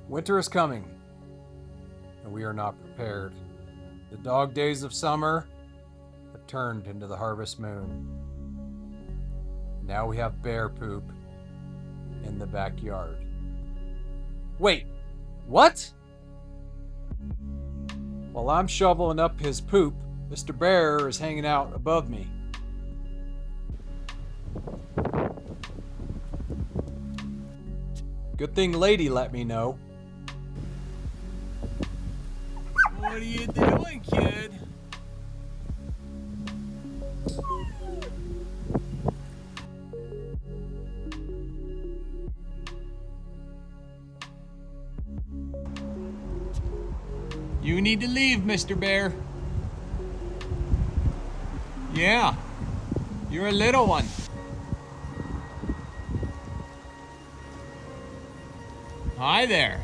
Winter is coming, and we are not prepared. The dog days of summer have turned into the harvest moon. Now we have bear poop in the backyard. Wait, what? While I'm shoveling up his poop, Mr. Bear is hanging out above me. Good thing Lady let me know. What are you doing, kid? You need to leave, Mr. Bear. Yeah, you're a little one. Hi there.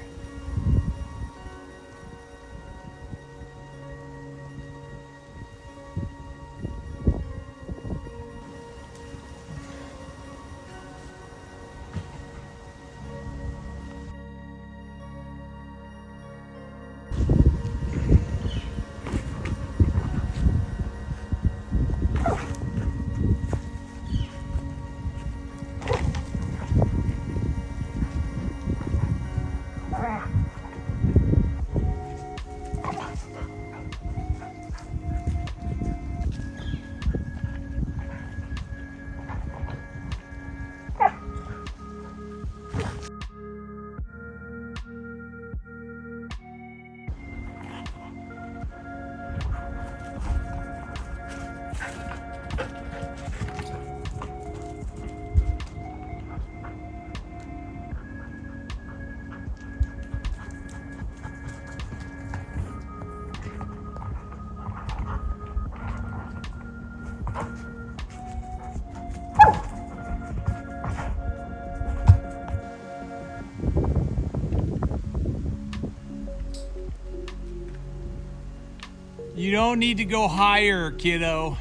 You don't need to go higher, kiddo.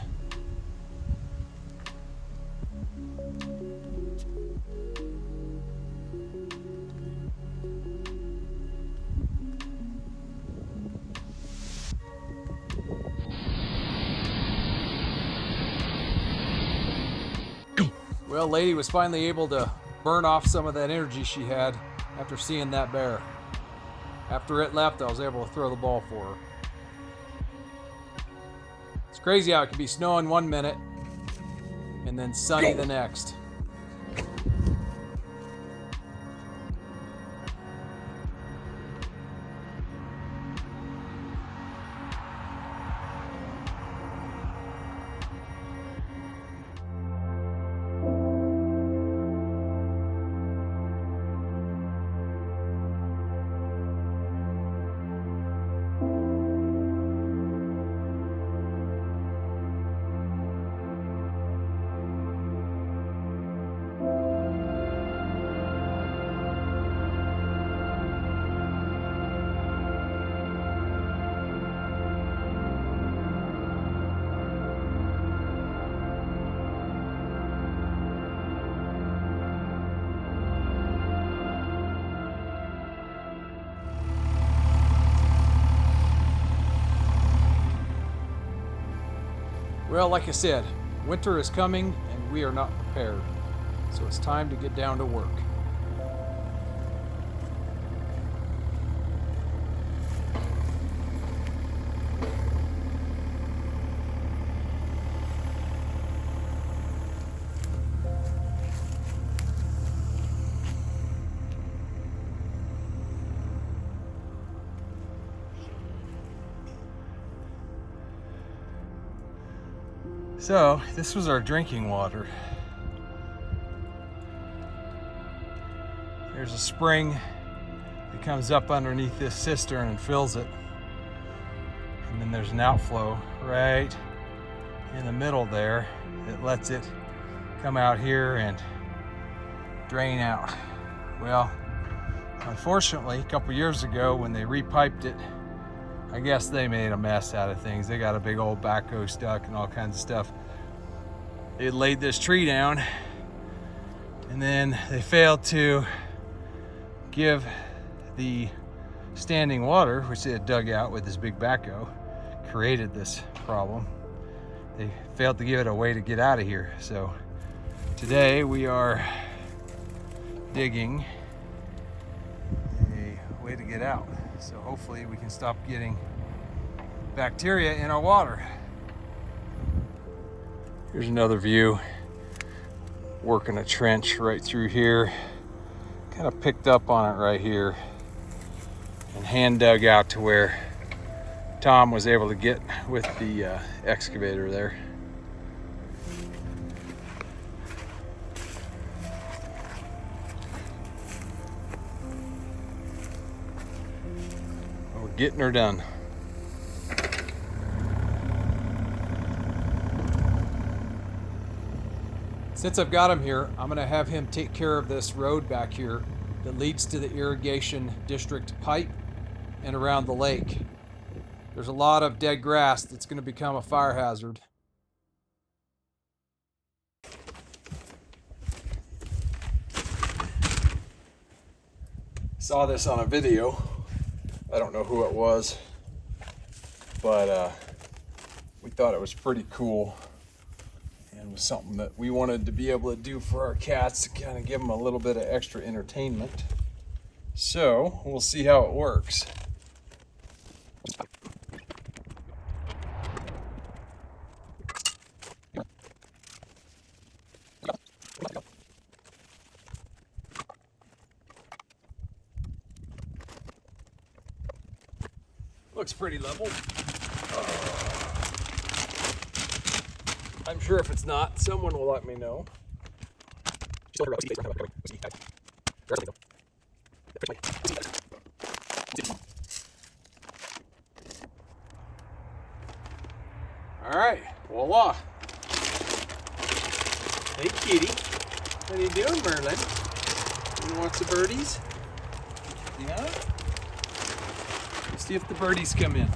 Well, Lady was finally able to burn off some of that energy she had after seeing that bear. After it left, I was able to throw the ball for her. It's crazy how it can be snowing 1 minute and then sunny the next. Well, like I said, winter is coming and we are not prepared. So it's time to get down to work. So, this was our drinking water. There's a spring that comes up underneath this cistern and fills it. And then there's an outflow right in the middle there that lets it come out here and drain out. Well, unfortunately, a couple years ago when they repiped it, I guess they made a mess out of things. They got a big old backhoe stuck and all kinds of stuff. It laid this tree down, and then they failed to give the standing water, which they had dug out with this big backhoe, created this problem. They failed to give it a way to get out of here. So today we are digging a way to get out. So hopefully we can stop getting bacteria in our water. Here's another view. Working a trench right through here. Kind of picked up on it right here and hand dug out to where Tom was able to get with the excavator there. We're getting her done. Since I've got him here, I'm gonna have him take care of this road back here that leads to the irrigation district pipe and around the lake. There's a lot of dead grass that's gonna become a fire hazard. Saw this on a video. I don't know who it was, but we thought it was pretty cool. And was something that we wanted to be able to do for our cats to kind of give them a little bit of extra entertainment. So we'll see how it works. Looks pretty level. I'm sure if it's not, someone will let me know. All right, voila. Hey, kitty. What are you doing, Merlin? You want some birdies? Yeah? Let's see if the birdies come in.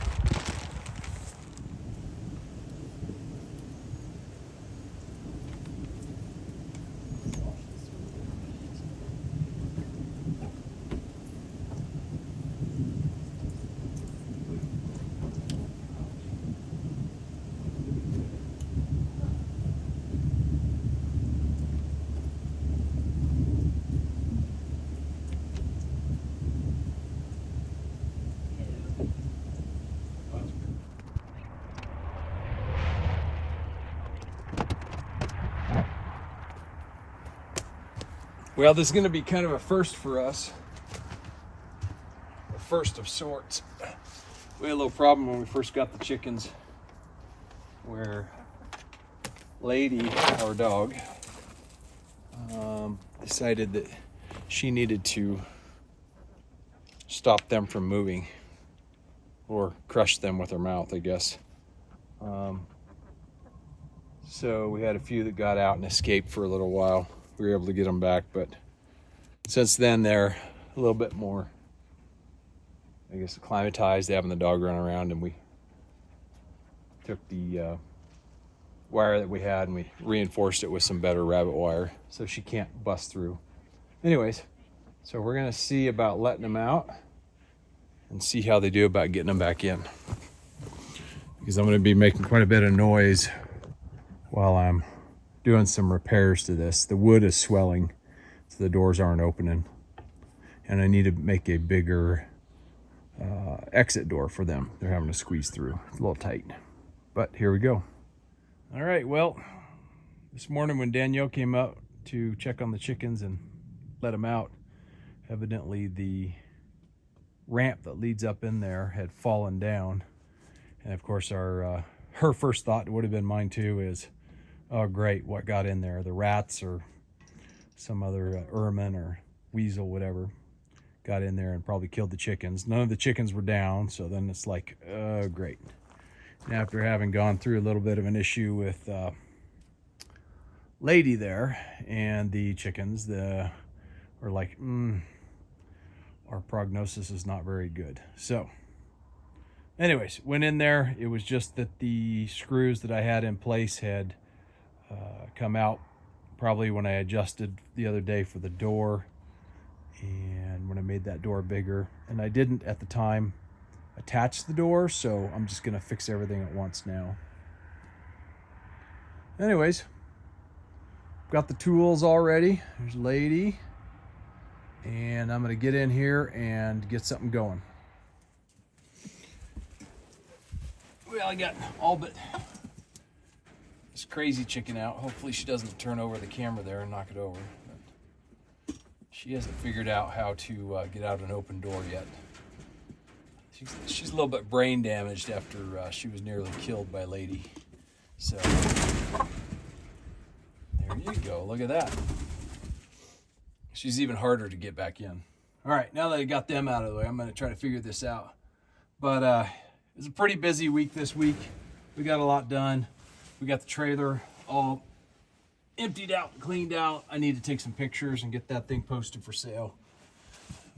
Well, this is going to be kind of a first for us. A first of sorts. We had a little problem when we first got the chickens where Lady, our dog, decided that she needed to stop them from moving or crush them with her mouth, I guess. So we had a few that got out and escaped for a little while. We were able to get them back, but since then they're a little bit more, I guess, acclimatized to having the dog run around, and we took the wire that we had and we reinforced it with some better rabbit wire so she can't bust through. Anyways, so we're gonna see about letting them out and see how they do about getting them back in, because I'm gonna be making quite a bit of noise while I'm doing some repairs to this. The wood is swelling, so the doors aren't opening, and I need to make a bigger exit door for them. They're having to squeeze through. It's a little tight, but here we go. All right, well, this morning when Danielle came out to check on the chickens and let them out, evidently the ramp that leads up in there had fallen down, and of course her first thought, would have been mine too, is, oh great, what got in there? The rats or some other ermine or weasel, whatever, got in there and probably killed the chickens. None of the chickens were down, so then it's like, oh great. And after having gone through a little bit of an issue with Lady there and the chickens, we're like, our prognosis is not very good. So anyways, went in there. It was just that the screws that I had in place had come out probably when I adjusted the other day for the door, and when I made that door bigger, and I didn't at the time attach the door, so I'm just gonna fix everything at once now. Anyways, got the tools all ready. There's Lady, and I'm gonna get in here and get something going. Well, I got all but this crazy chicken out. Hopefully she doesn't turn over the camera there and knock it over. But she hasn't figured out how to get out an open door yet. She's a little bit brain damaged after she was nearly killed by Lady. So there you go. Look at that. She's even harder to get back in. All right, now that I got them out of the way, I'm going to try to figure this out. But it was a pretty busy week this week. We got a lot done. We got the trailer all emptied out and cleaned out. I need to take some pictures and get that thing posted for sale.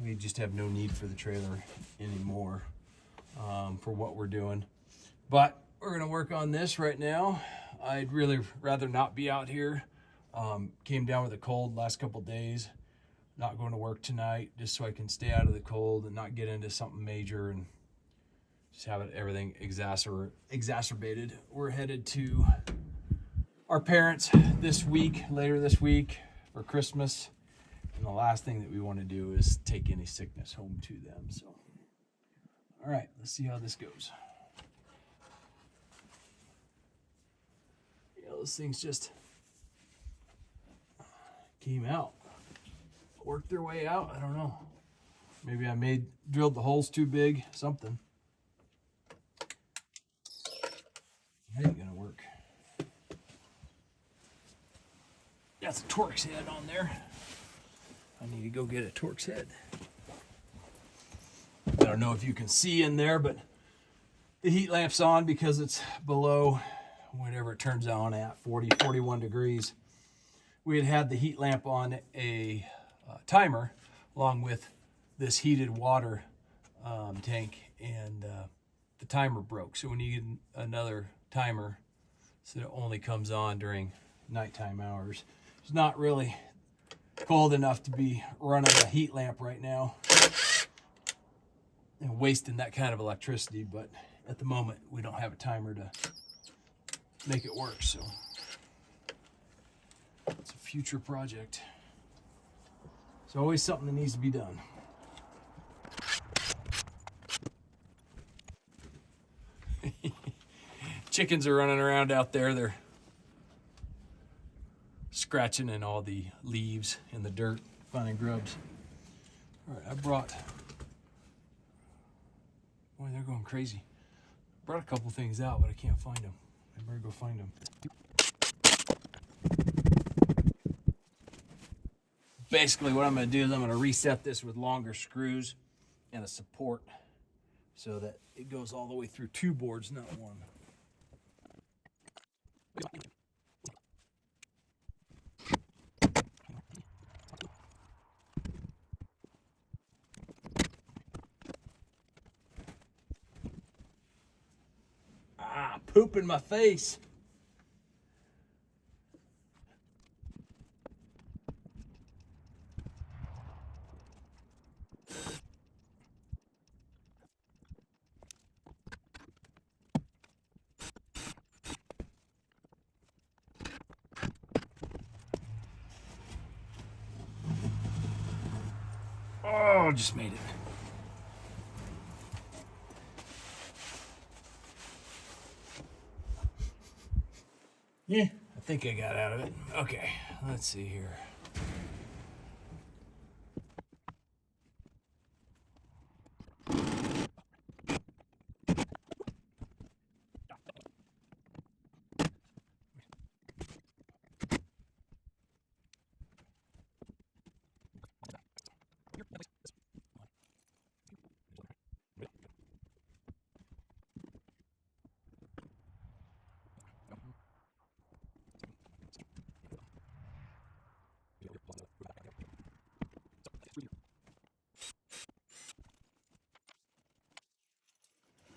We just have no need for the trailer anymore for what we're doing. But we're gonna work on this right now. I'd really rather not be out here. Came down with a cold last couple days. Not going to work tonight just so I can stay out of the cold and not get into something major and just have everything exacerbated. We're headed to our parents later this week for Christmas. And the last thing that we want to do is take any sickness home to them. So, all right, let's see how this goes. Yeah, those things just came out, worked their way out. I don't know. Maybe I drilled the holes too big, something. That ain't gonna work. That's a Torx head on there. I need to go get a Torx head. I don't know if you can see in there, but the heat lamp's on because it's below whatever it turns on at, 40, 41 degrees. We had the heat lamp on a timer along with this heated water tank, and the timer broke. So we need another timer so it only comes on during nighttime hours. It's not really cold enough to be running a heat lamp right now and wasting that kind of electricity, but at the moment we don't have a timer to make it work, so it's a future project. It's always something that needs to be done. Chickens are running around out there. They're scratching in all the leaves in the dirt, finding grubs. All right, boy, they're going crazy. Brought a couple things out, but I can't find them. I better go find them. Basically, what I'm going to do is I'm going to reset this with longer screws and a support so that it goes all the way through 2 boards, not 1. Poop in my face. Oh, just made it. Yeah, I think I got out of it. Okay, let's see here.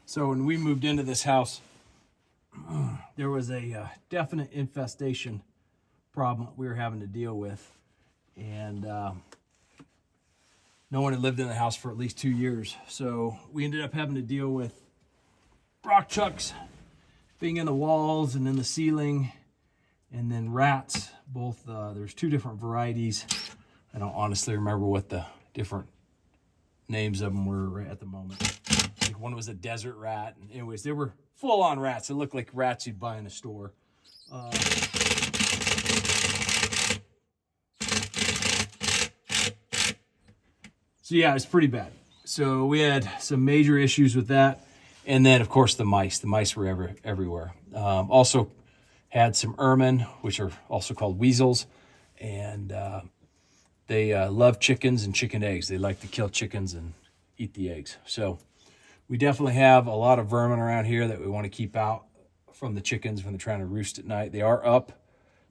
So when we moved into this house, there was a definite infestation problem we were having to deal with. And no one had lived in the house for at least 2 years. So we ended up having to deal with rock chucks being in the walls and in the ceiling, and then rats. Both, there's 2 different varieties. I don't honestly remember what the different names of them were right at the moment. Like one was a desert rat. And anyways, they were full-on rats. They looked like rats you'd buy in a store. So yeah, it's pretty bad. So we had some major issues with that. And then, of course, the mice. The mice were everywhere. Also had some ermine, which are also called weasels. And they love chickens and chicken eggs. They like to kill chickens and eat the eggs. So we definitely have a lot of vermin around here that we want to keep out from the chickens when they're trying to roost at night. They are up,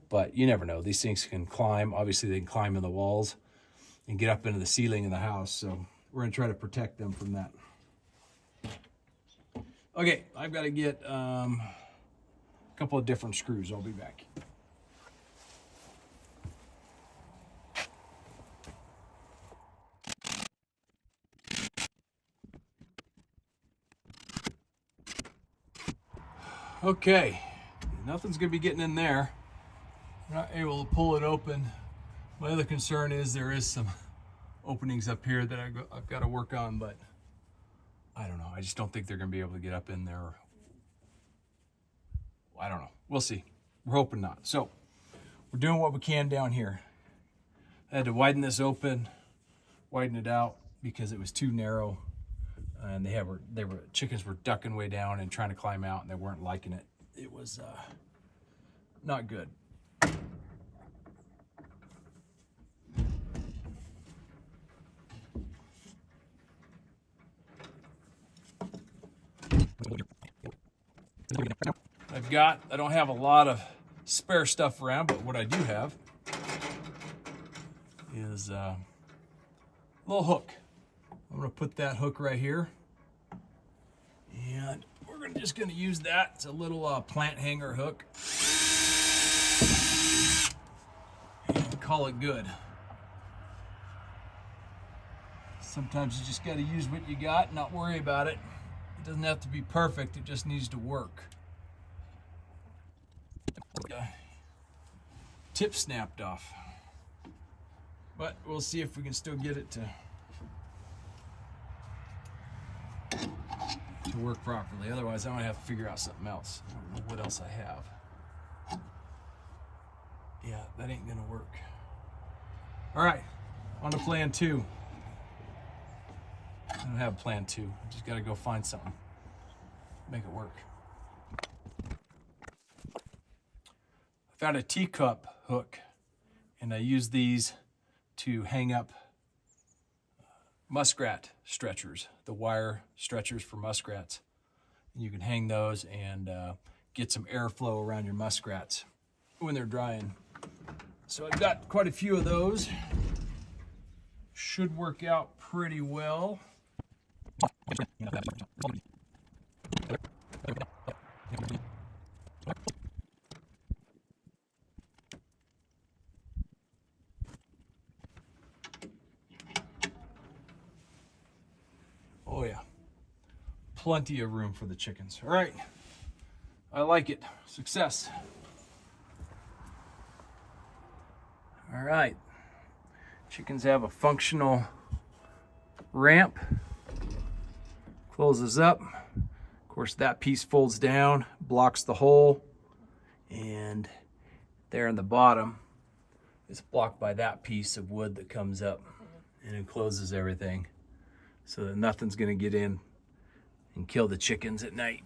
but you never know. These things can climb. Obviously, they can climb in the walls and get up into the ceiling in the house. So we're going to try to protect them from that. Okay, I've got to get a couple of different screws. I'll be back. Okay, nothing's going to be getting in there. I'm not able to pull it open. My other concern is there is some openings up here that I've got to work on, but I don't know. I just don't think they're going to be able to get up in there. I don't know. We'll see. We're hoping not. So we're doing what we can down here. I had to widen this open, widen it out because it was too narrow, and chickens were ducking way down and trying to climb out, and they weren't liking it. It was not good. I don't have a lot of spare stuff around, but what I do have is a little hook. I'm going to put that hook right here, and we're just going to use that. It's a little plant hanger hook, and call it good. Sometimes you just got to use what you got and not worry about it. It doesn't have to be perfect, it just needs to work. Tip snapped off, but we'll see if we can still get it to work properly. Otherwise, I'm gonna have to figure out something else. I don't know what else I have. Yeah, that ain't gonna work. All right, on to plan 2. I don't have plan 2. I just gotta go find something, make it work. I found a teacup hook, and I use these to hang up muskrat stretchers, the wire stretchers for muskrats. And you can hang those and get some airflow around your muskrats when they're drying. So I've got quite a few of those. Should work out pretty well. Oh yeah, plenty of room for the chickens. All right, I like it. Success. All right, chickens have a functional ramp. Closes up. Of course, that piece folds down, blocks the hole, and there in the bottom is blocked by that piece of wood that comes up and encloses everything so that nothing's gonna get in and kill the chickens at night.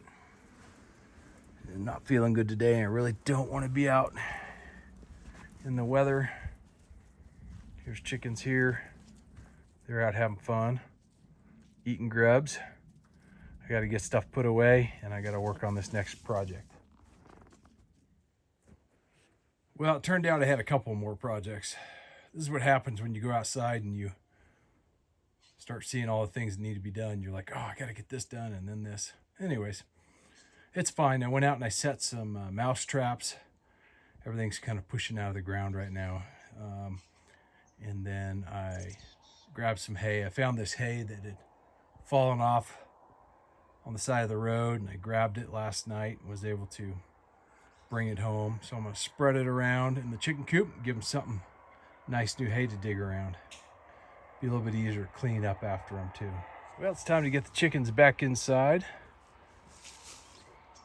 I'm not feeling good today, and I really don't want to be out in the weather. Here's chickens here. They're out having fun, eating grubs. I got to get stuff put away, and I got to work on this next project. Well, it turned out I had a couple more projects. This is what happens when you go outside and you start seeing all the things that need to be done. You're like, oh, I got to get this done, and then this. Anyways, it's fine. I went out and I set some mouse traps. Everything's kind of pushing out of the ground right now. And then I grab some hay. I found this hay that had fallen off on the side of the road, and I grabbed it last night and was able to bring it home. So I'm going to spread it around in the chicken coop and give them something nice new hay to dig around. Be a little bit easier to clean up after them too. Well, it's time to get the chickens back inside,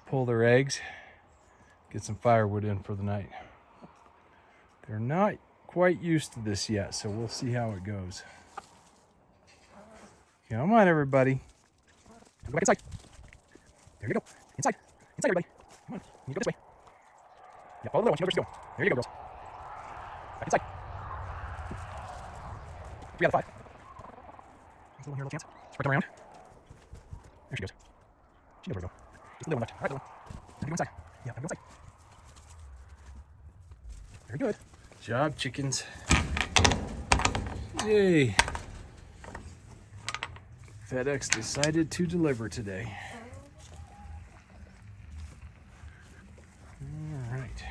pull their eggs, get some firewood in for the night. They're not quite used to this yet, so we'll see how it goes. Come on, everybody. Go back inside. There you go. Inside. Inside, everybody. Come on. You go this way. Yeah, follow the little one. You know where she's going. There you go, girls. Back inside. 3 out of 5. There's a little here, a little chance. Spread them around. There she goes. She knows where to go. Just a little one left. All right, little one. Have to go inside. Yeah, have to go inside. Very good. Good job, chickens. Yay. FedEx decided to deliver today. All right.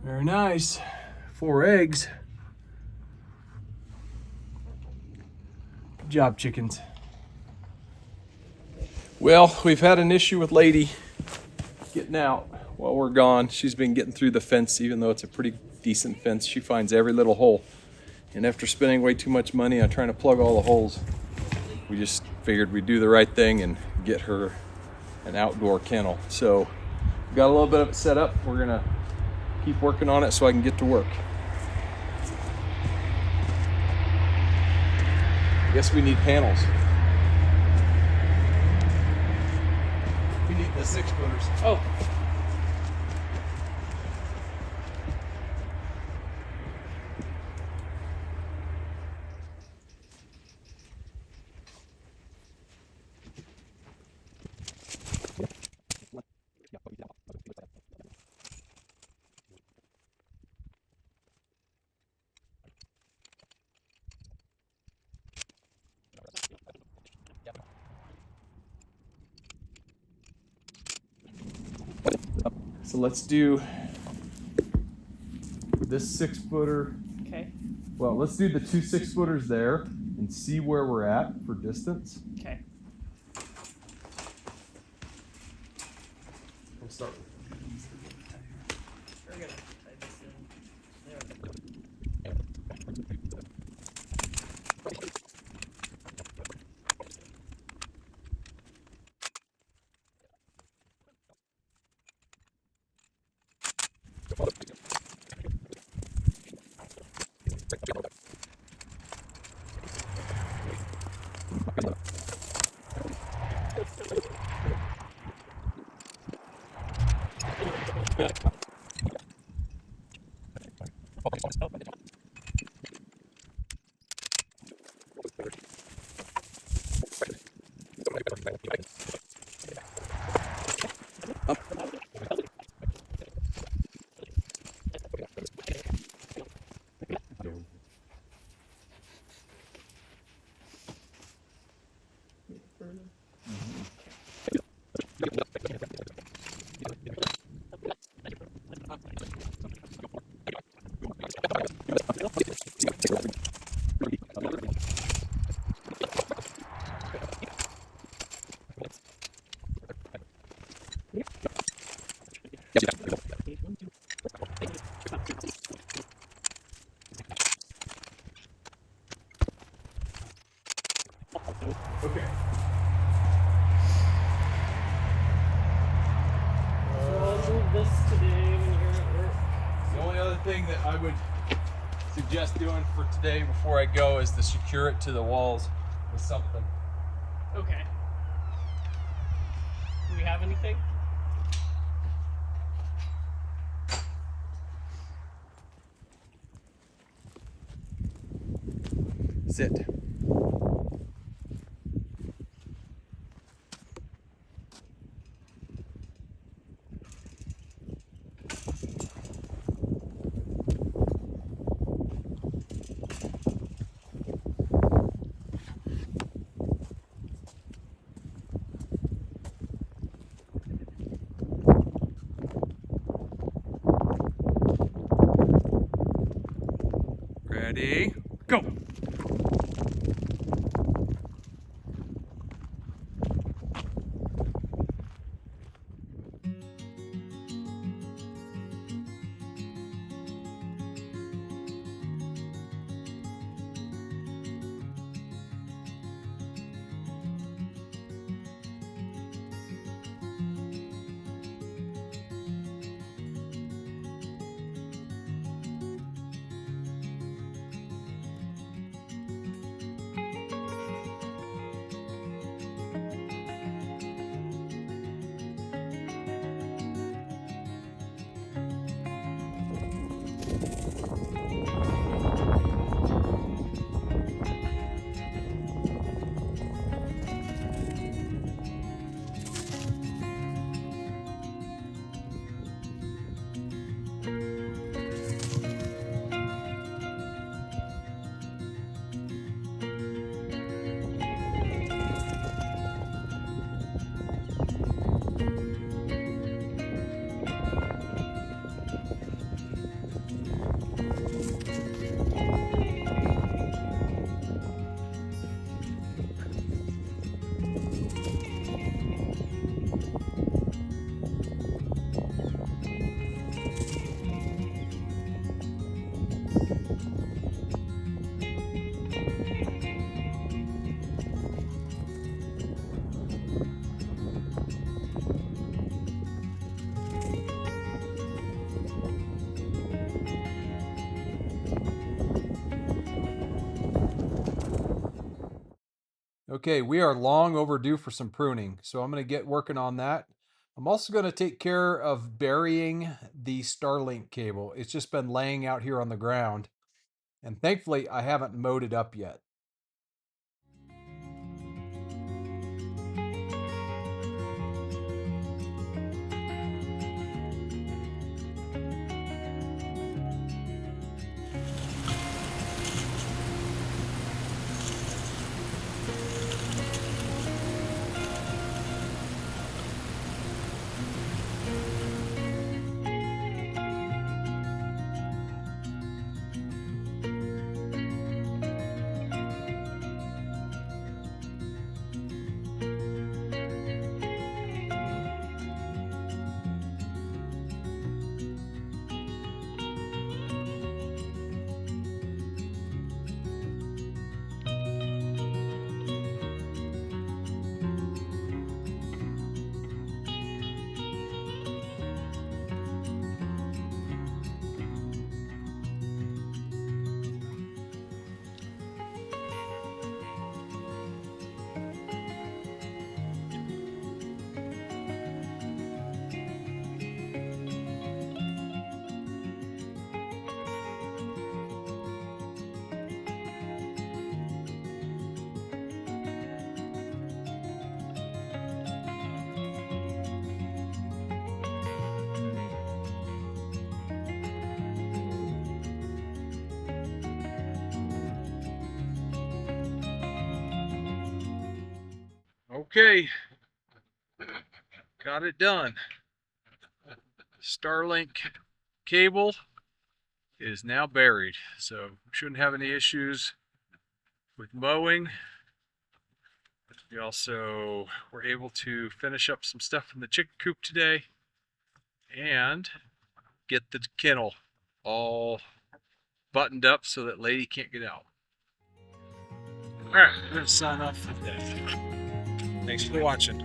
Very nice. 4 eggs. Good job, chickens. Well, we've had an issue with Lady getting out while we're gone. She's been getting through the fence, even though it's a pretty decent fence. She finds every little hole. And after spending way too much money on trying to plug all the holes, we just figured we'd do the right thing and get her an outdoor kennel. So we got a little bit of it set up. We're gonna keep working on it so I can get to work. I guess we need panels. We need the 6-footers. Oh. So let's do this 6-footer. Okay. Well, let's do the 2 6-footers there and see where we're at for distance. Okay. We'll start with We're gonna type this in. There we go. Okay. So I'll move this today when you're at work. The only other thing that I would suggest doing for today before I go is to secure it to the walls with something. Okay. Do we have anything? Sit. Ready, go. Okay, we are long overdue for some pruning, so I'm going to get working on that. I'm also going to take care of burying the Starlink cable. It's just been laying out here on the ground, and thankfully I haven't mowed it up yet. Okay, got it done. Starlink cable is now buried, so shouldn't have any issues with mowing. We also were able to finish up some stuff in the chicken coop today and get the kennel all buttoned up so that lady can't get out. All right, we're gonna sign off for today. Thanks for watching.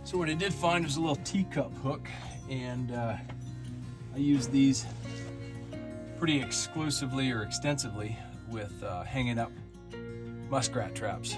So what I did find was a little teacup hook, and I use these pretty exclusively or extensively with hanging up muskrat traps.